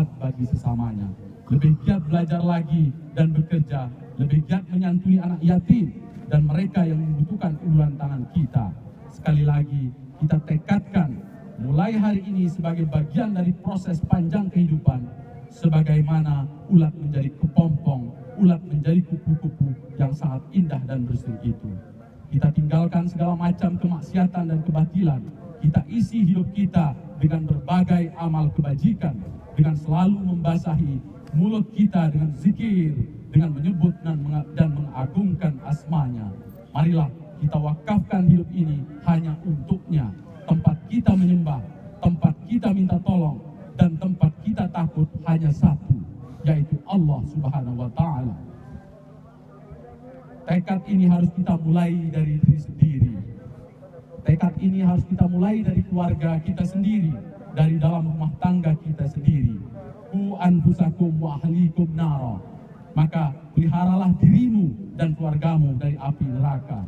bermanfaat bagi sesamanya, lebih giat belajar lagi dan bekerja, lebih giat menyantuni anak yatim dan mereka yang membutuhkan uluran tangan kita. Sekali lagi, kita tekadkan mulai hari ini sebagai bagian dari proses panjang kehidupan, sebagaimana ulat menjadi kepompong, ulat menjadi kupu-kupu yang sangat indah dan bersih itu. Kita tinggalkan segala macam kemaksiatan dan kebatilan. Kita isi hidup kita dengan berbagai amal kebajikan, dengan selalu membasahi mulut kita dengan zikir, dengan menyebut dan mengagungkan asmanya. Marilah kita wakafkan hidup ini hanya untuknya. Tempat kita menyembah, tempat kita minta tolong, dan tempat kita takut hanya satu, yaitu Allah Subhanahu wa Ta'ala. Tekad ini harus kita mulai dari diri sendiri. Tekad ini harus kita mulai dari keluarga kita sendiri, dari dalam rumah tangga kita sendiri. Qu anfusakum wa ahlikum nara. Maka peliharalah dirimu dan keluargamu dari api neraka.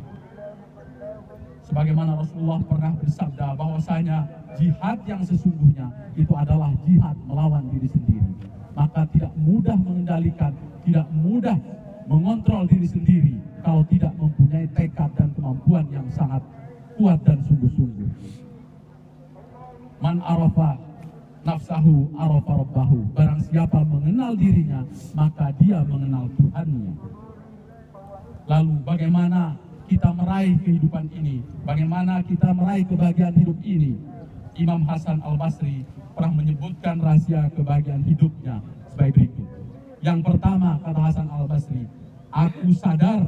Sebagaimana Rasulullah pernah bersabda bahwasanya jihad yang sesungguhnya itu adalah jihad melawan diri sendiri. Maka tidak mudah mengendalikan, tidak mudah mengontrol diri sendiri kalau tidak mempunyai tekad dan kemampuan yang sangat kuat dan sungguh-sungguh. Man arafa nafsahu arafa rabbahu. Barang siapa mengenal dirinya, maka dia mengenal Tuhannya. Lalu bagaimana kita meraih kehidupan ini? Bagaimana kita meraih kebahagiaan hidup ini? Imam Hasan Al-Basri pernah menyebutkan rahasia kebahagiaan hidupnya sebagai berikut. Yang pertama, kata Hasan Al-Basri, aku sadar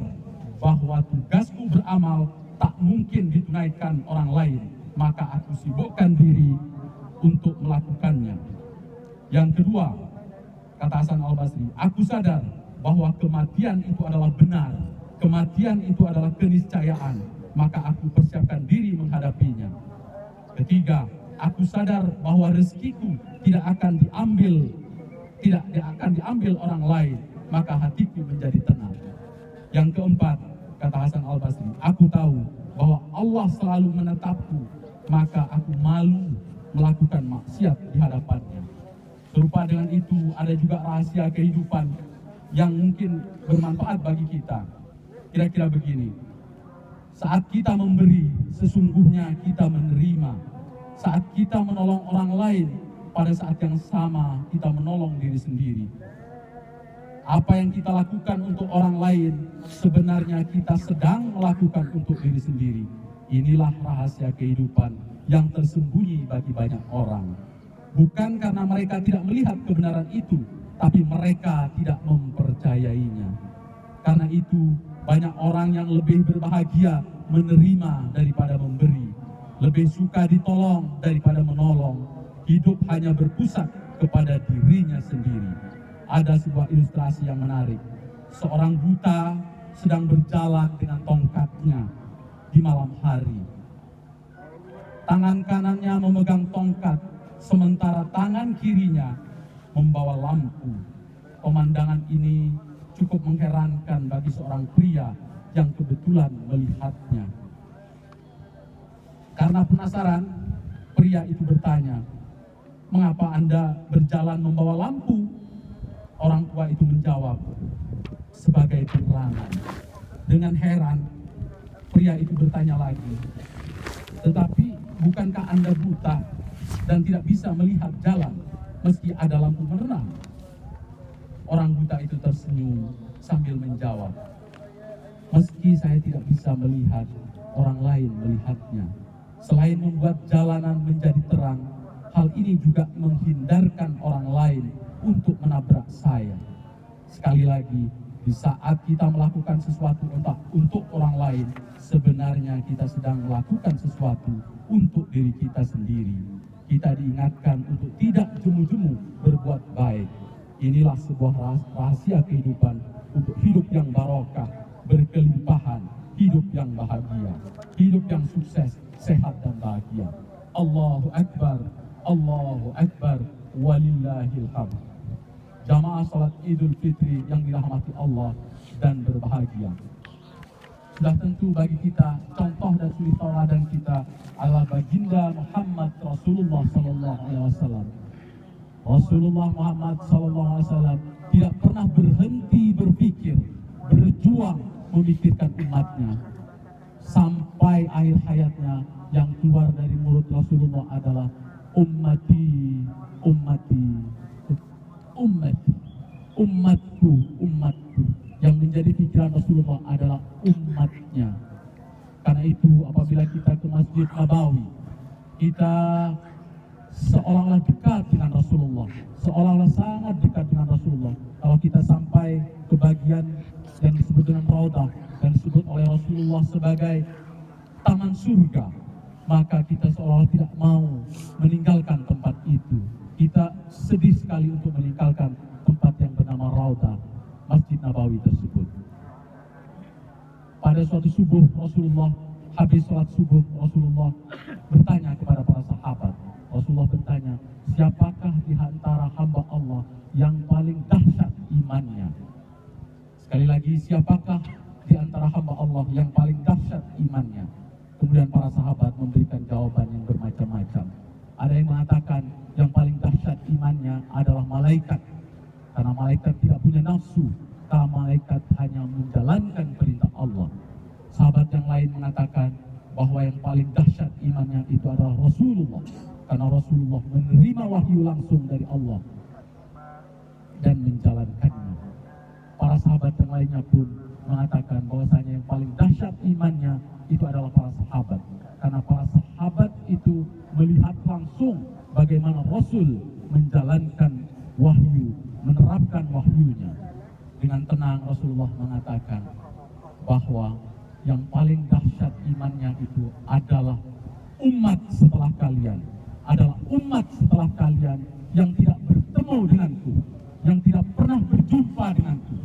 bahwa tugasku beramal tak mungkin ditunaikan orang lain, maka aku sibukkan diri untuk melakukannya. Yang kedua, kata Hasan Al-Basri, aku sadar bahwa kematian itu adalah benar, kematian itu adalah keniscayaan, maka aku persiapkan diri menghadapinya. Ketiga, aku sadar bahwa rezekiku tidak akan diambil orang lain, maka hatiku menjadi tenang. Yang keempat, kata Hasan Al-Basri, aku tahu bahwa Allah selalu menetapku, maka aku malu melakukan maksiat di hadapannya. Serupa dengan itu, ada juga rahasia kehidupan yang mungkin bermanfaat bagi kita. Kira-kira begini, saat kita memberi, sesungguhnya kita menerima. Saat kita menolong orang lain, pada saat yang sama kita menolong diri sendiri. Apa yang kita lakukan untuk orang lain, sebenarnya kita sedang melakukan untuk diri sendiri. Inilah rahasia kehidupan yang tersembunyi bagi banyak orang. Bukan karena mereka tidak melihat kebenaran itu, tapi mereka tidak mempercayainya. Karena itu, banyak orang yang lebih berbahagia menerima daripada memberi, lebih suka ditolong daripada menolong. Hidup hanya berpusat kepada dirinya sendiri. Ada sebuah ilustrasi yang menarik. Seorang buta sedang berjalan dengan tongkatnya di malam hari. Tangan kanannya memegang tongkat, sementara tangan kirinya membawa lampu. Pemandangan ini cukup mengherankan bagi seorang pria yang kebetulan melihatnya. Karena penasaran, pria itu bertanya, "Mengapa Anda berjalan membawa lampu?" Orang tua itu menjawab, "Sebagai penerangan." Dengan heran, pria itu bertanya lagi, "Tetapi bukankah Anda buta dan tidak bisa melihat jalan meski ada lampu penerang?" Orang buta itu tersenyum sambil menjawab, "Meski saya tidak bisa melihat, orang lain melihatnya. Selain membuat jalanan menjadi terang, hal ini juga menghindarkan orang lain untuk menabrak saya." Sekali lagi, di saat kita melakukan sesuatu untuk orang lain, sebenarnya kita sedang melakukan sesuatu untuk diri kita sendiri. Kita diingatkan untuk tidak jemu-jemu berbuat baik. Inilah sebuah rahasia kehidupan untuk hidup yang barokah, berkelimpahan, hidup yang bahagia, hidup yang sukses, sehat dan bahagia. Allahu Akbar, Allahu Akbar, walillahil hamd. Jamaah salat Idul Fitri yang dirahmati Allah dan berbahagia. Sudah tentu bagi kita contoh dan suri tauladan kita adalah baginda Muhammad Rasulullah SAW. Rasulullah Muhammad SAW tidak pernah berhenti berpikir, berjuang memikirkan umatnya. Sampai akhir hayatnya yang keluar dari mulut Rasulullah adalah ummati, ummati, ummati, umatku, umatku. Yang menjadi pikiran Rasulullah adalah umatnya. Karena itu apabila kita ke Masjid Nabawi, kita seolah-olah dekat dengan Rasulullah, seolah-olah sangat dekat dengan Rasulullah. Kalau kita sampai ke bagian yang disebut dengan Raudah dan disebut oleh Rasulullah sebagai taman surga, maka kita seolah-olah tidak mau meninggalkan tempat itu. Kita sedih sekali untuk meninggalkan tempat yang bernama Raudah, Masjid Nabawi tersebut. Pada suatu subuh Rasulullah, habis sholat subuh Rasulullah bertanya kepada para sahabat. Rasulullah bertanya, siapakah di antara hamba Allah yang paling dahsyat imannya? Sekali lagi, siapakah di antara hamba Allah yang paling dahsyat imannya? Kemudian para sahabat memberikan jawaban yang bermacam-macam. Ada yang mengatakan yang paling dahsyat imannya adalah malaikat, karena malaikat tidak punya nafsu, karena malaikat hanya menjalankan perintah Allah. Sahabat yang lain mengatakan bahwa yang paling dahsyat imannya itu adalah Rasulullah, karena Rasulullah menerima wahyu langsung dari Allah dan menjalankannya. Para sahabat yang lainnya pun mengatakan bahwasanya yang paling dahsyat imannya itu adalah para sahabat, karena para sahabat itu melihat langsung bagaimana Rasul menjalankan wahyu, menerapkan wahyunya. Dengan tenang Rasulullah mengatakan bahwa yang paling dahsyat imannya itu adalah umat setelah kalian, adalah umat setelah kalian yang tidak bertemu denganku, yang tidak pernah berjumpa denganku,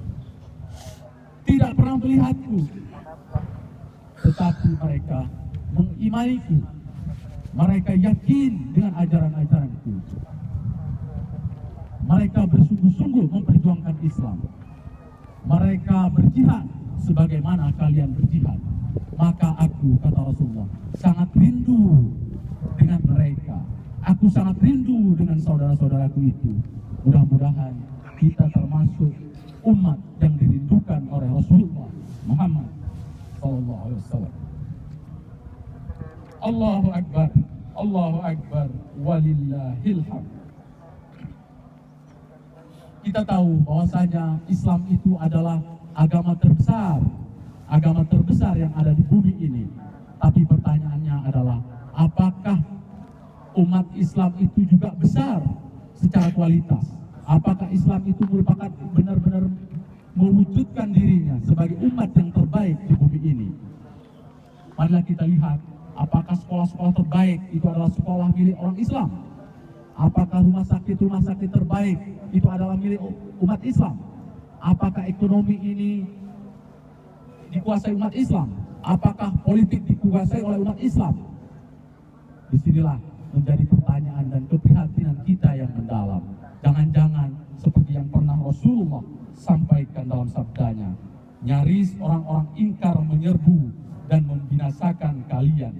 tidak pernah melihatku, tetapi mereka mengimaniku, mereka yakin dengan ajaran-ajaranku, mereka bersungguh-sungguh memperjuangkan Islam, mereka berjihad sebagaimana kalian berjihad. Maka aku, kata Rasulullah, sangat rindu dengan mereka. Aku sangat rindu dengan saudara-saudaraku itu. Mudah-mudahan kita termasuk umat yang dirindukan oleh Rasulullah Muhammad SAW. Allahu Akbar, Allahu Akbar, walillahil hamd. Kita tahu bahwasanya Islam itu adalah agama terbesar yang ada di bumi ini. Tapi pertanyaannya adalah, apakah umat Islam itu juga besar secara kualitas? Apakah Islam itu merupakan benar-benar mewujudkan dirinya sebagai umat yang terbaik di bumi ini? Marilah kita lihat, apakah sekolah-sekolah terbaik itu adalah sekolah milik orang Islam? Apakah rumah sakit terbaik itu adalah milik umat Islam? Apakah ekonomi ini dikuasai umat Islam? Apakah politik dikuasai oleh umat Islam? Disinilah menjadi pertanyaan dan keprihatinan kita yang mendalam. Jangan-jangan seperti yang pernah Rasulullah sampaikan dalam sabdanya, nyaris orang-orang ingkar menyerbu dan membinasakan kalian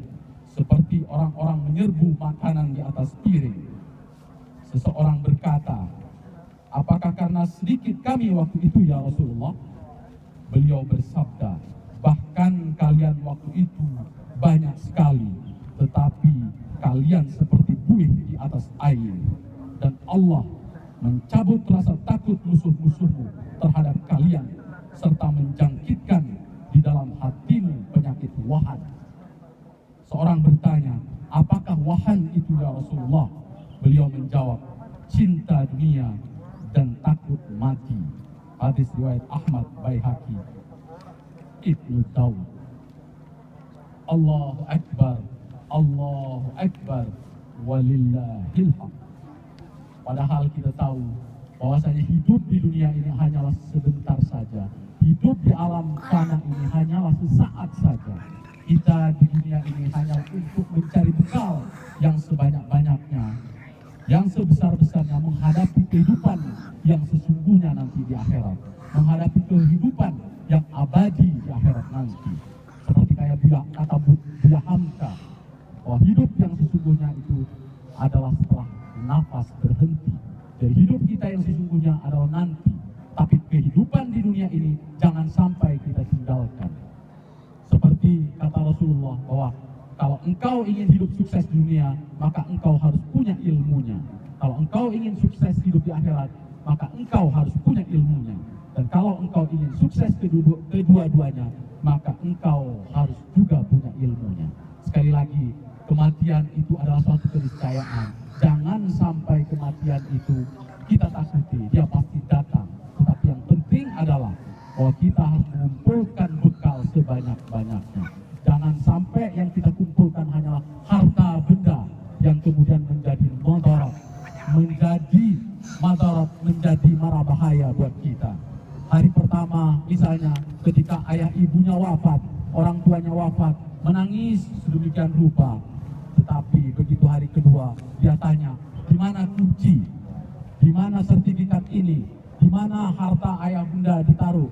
seperti orang-orang menyerbu makanan di atas piring. Seseorang berkata, apakah karena sedikit kami waktu itu ya Rasulullah? Beliau bersabda, bahkan kalian waktu itu banyak sekali, tetapi kalian seperti buih di atas air. Dan Allah mencabut rasa takut musuh-musuhmu terhadap kalian, serta menjangkitkan di dalam hatimu penyakit wahan. Seorang bertanya, apakah wahan itu ya Rasulullah? Beliau menjawab, cinta dunia dan takut mati. Hadis riwayat Ahmad, Baihaqi, Ibnu Daud. Allahu Akbar, Allahu Akbar, walillahil hamd. Padahal kita tahu bahwasanya hidup di dunia ini hanyalah sebentar saja. Hidup di alam fana ini hanyalah sesaat saja. Kita di dunia ini hanya untuk mencari bekal yang sebanyak-banyaknya, yang sebesar-besarnya menghadapi kehidupan yang sesungguhnya nanti di akhirat, menghadapi kehidupan yang abadi di akhirat nanti. Seperti kayak kata Buya Hamka, bahwa hidup yang sesungguhnya itu adalah setelah nafas berhenti. Jadi hidup kita yang sesungguhnya adalah nanti, tapi kehidupan di dunia ini jangan sampai kita tinggalkan. Seperti kata Rasulullah bahwa kalau engkau ingin hidup sukses di dunia, maka engkau harus punya ilmunya. Kalau engkau ingin sukses hidup di akhirat, maka engkau harus punya ilmunya. Dan kalau engkau ingin sukses kedua-duanya, maka engkau harus juga punya ilmunya. Sekali lagi, kematian itu adalah suatu keniscayaan. Jangan sampai kematian itu kita takuti, dia pasti datang. Tetapi yang penting adalah bahwa kita harus mengumpulkan bekal sebanyak-banyaknya. Jangan sampai yang kita kumpulkan hanyalah harta benda yang kemudian menjadi madarat, menjadi mara bahaya buat kita. Hari pertama misalnya ketika ayah ibunya wafat, orang tuanya wafat, menangis sedemikian rupa. Tetapi begitu hari kedua dia tanya, di mana kunci? Di mana sertifikat ini? Di mana harta ayah bunda ditaruh?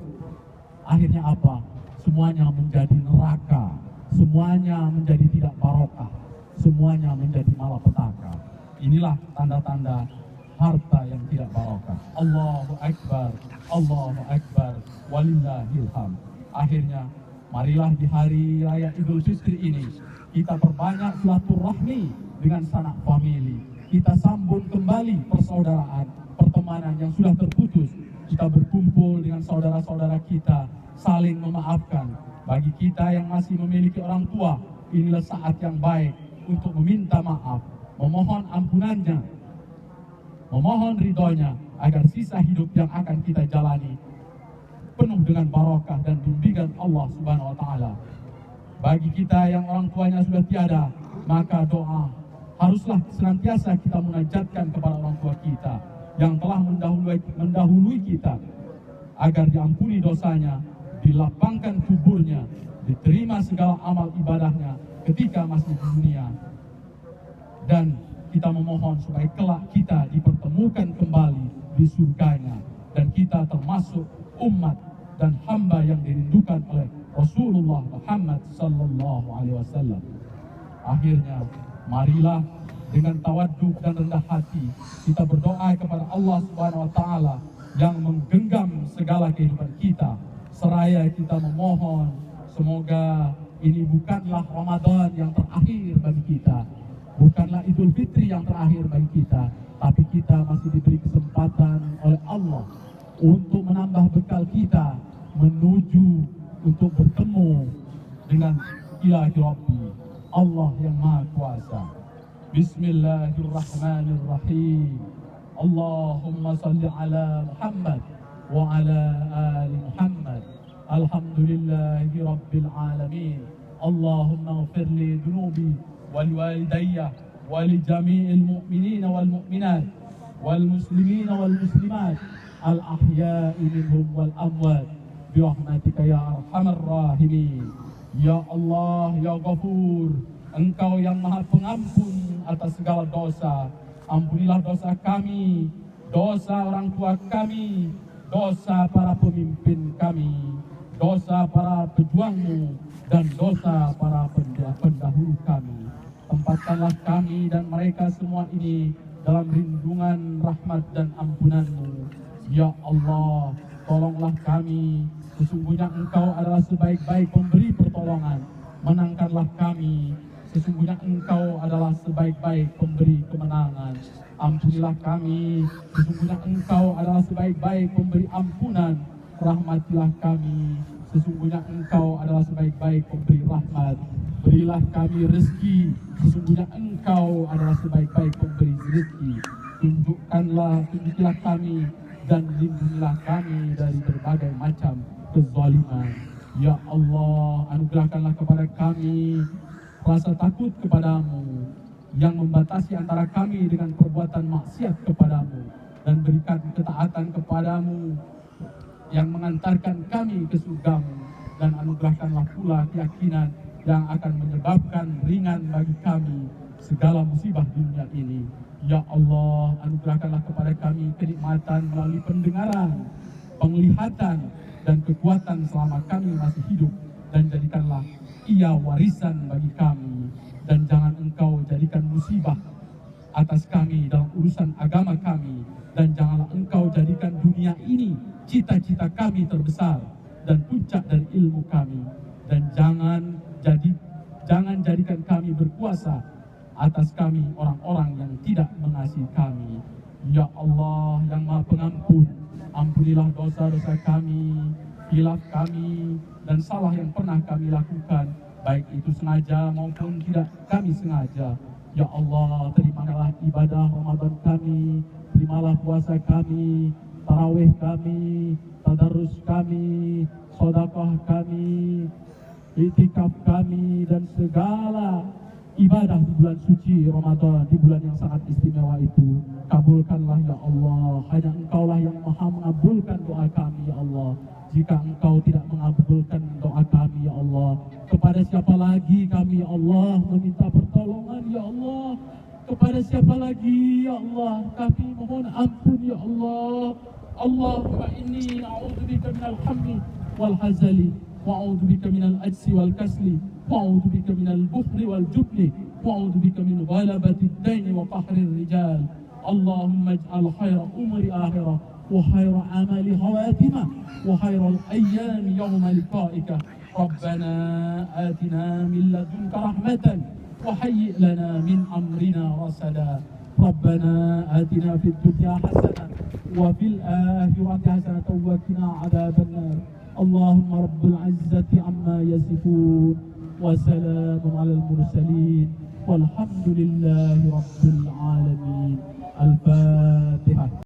Akhirnya apa? Semuanya menjadi neraka, semuanya menjadi tidak barokah, semuanya menjadi malapetaka. Inilah tanda-tanda harta yang tidak barokah. Allahu Akbar, walillahil hamd. Akhirnya, marilah di hari raya Idul Fitri ini, kita perbanyak silaturahmi dengan sanak famili. Kita sambung kembali persaudaraan, pertemanan yang sudah terputus. Kita berkumpul dengan saudara-saudara kita, saling memaafkan. Bagi kita yang masih memiliki orang tua, inilah saat yang baik untuk meminta maaf, memohon ampunannya, memohon ridhonya, agar sisa hidup yang akan kita jalani penuh dengan barokah dan bimbingan Allah Subhanahu wa Ta'ala. Bagi kita yang orang tuanya sudah tiada, maka doa haruslah senantiasa kita munajatkan kepada orang tua kita yang telah mendahului kita, agar diampuni dosanya, dilapangkan kuburnya, diterima segala amal ibadahnya ketika masih di dunia. Dan kita memohon supaya kelak kita dipertemukan kembali di surganya, dan kita termasuk umat dan hamba yang dirindukan oleh Rasulullah Muhammad sallallahu alaihi wasallam. Akhirnya, marilah dengan tawaduk dan rendah hati kita berdoa kepada Allah Subhanahu wa Ta'ala yang menggenggam segala kehidupan kita, seraya kita memohon semoga ini bukanlah Ramadan yang terakhir bagi kita, bukanlah Idul Fitri yang terakhir bagi kita, tapi kita masih diberi kesempatan oleh Allah untuk menambah bekal kita menuju untuk bertemu dengan Ilahi Rabbi, Allah yang Maha Kuasa. Bismillahirrahmanirrahim. Allahumma salli ala Muhammad wa ala ali Muhammad. Alhamdulillahi Rabbil alamin. Allahumma ighfir li dhunubi wa liwalidayya wa li jami'il mu'minina wal mu'minat wal muslimina wal muslimat al ahya'i minhum wal amwat birahmatika ya arhamar rahimin. Ya Allah, ya Ghafur, Engkau yang Maha Pengampun atas segala dosa. Ampunilah dosa kami, dosa orang tua kami, dosa para pemimpin kami, dosa para pejuangmu, dan dosa para pendahulu kami. Tempatkanlah kami dan mereka semua ini dalam lindungan rahmat dan ampunan-Mu. Ya Allah, tolonglah kami. Sesungguhnya Engkau adalah sebaik-baik pemberi pertolongan. Menangkanlah kami. Sesungguhnya Engkau adalah sebaik-baik pemberi kemenangan. Ampunilah kami. Sesungguhnya Engkau adalah sebaik-baik pemberi ampunan. Rahmatilah kami. Sesungguhnya Engkau adalah sebaik-baik pemberi rahmat. Berilah kami rezeki. Sesungguhnya Engkau adalah sebaik-baik pemberi rezeki. Tunjukilah kami dan lindungilah kami dari berbagai macam kezaliman. Ya Allah, anugerahkanlah kepada kami rasa takut kepadamu yang membatasi antara kami dengan perbuatan maksiat kepadamu, dan berikan ketaatan kepadamu yang mengantarkan kami ke surgamu, dan anugerahkanlah pula keyakinan yang akan menyebabkan ringan bagi kami segala musibah di dunia ini. Ya Allah, anugerahkanlah kepada kami kenikmatan melalui pendengaran, penglihatan, dan kekuatan selama kami masih hidup, dan jadikanlah ia warisan bagi kami, dan jangan Engkau jadikan musibah atas kami dalam urusan agama kami, dan janganlah Engkau jadikan dunia ini cita-cita kami terbesar dan puncak dari ilmu kami, dan jangan jadikan kami berkuasa atas kami orang-orang yang tidak mengasihi kami. Ya Allah yang Maha Pengampun, ampunilah dosa-dosa kami, khilaf kami, dan salah yang pernah kami lakukan, baik itu sengaja maupun tidak kami sengaja. Ya Allah, terimalah ibadah Ramadan kami, terimalah puasa kami, tarawih kami, tadarus kami, sedekah kami, iktikaf kami, dan segala ibadah di bulan suci Ramadan, di bulan yang sangat istimewa itu. Kabulkanlah ya Allah, hanya Engkaulah yang maha mengabulkan doa kami ya Allah. Jika Engkau tidak mengabulkan doa kami ya Allah, kepada siapa lagi kami ya Allah meminta pertolongan ya Allah? Kepada siapa lagi ya Allah kami mohon ampun ya Allah? Allahumma inni a'udzubika minal hammi wal hazali, wa'udzu bika minal ajzi wal kasli, wa'udzu bika minal bukhli wal jubni, wa'udzu bika min ghalabati ad-daini wa qahri ar-rijal. Allahumma ij'al khayra umri akhirah wa khayra amali khawatimah wa khayra al-ayyami yawma liqa'ika. Rabbana atina min ladunka rahmatan wa hayyi' lana min amrina rasada. Rabbana atina fid dunya hasanah wa fil akhirati hasanah wa qina adzaban nar. Allahumma rabbul izzati amma yasifun wa salamun alal mursalin walhamdulillahi rabbil alamin. Al-Fatihah.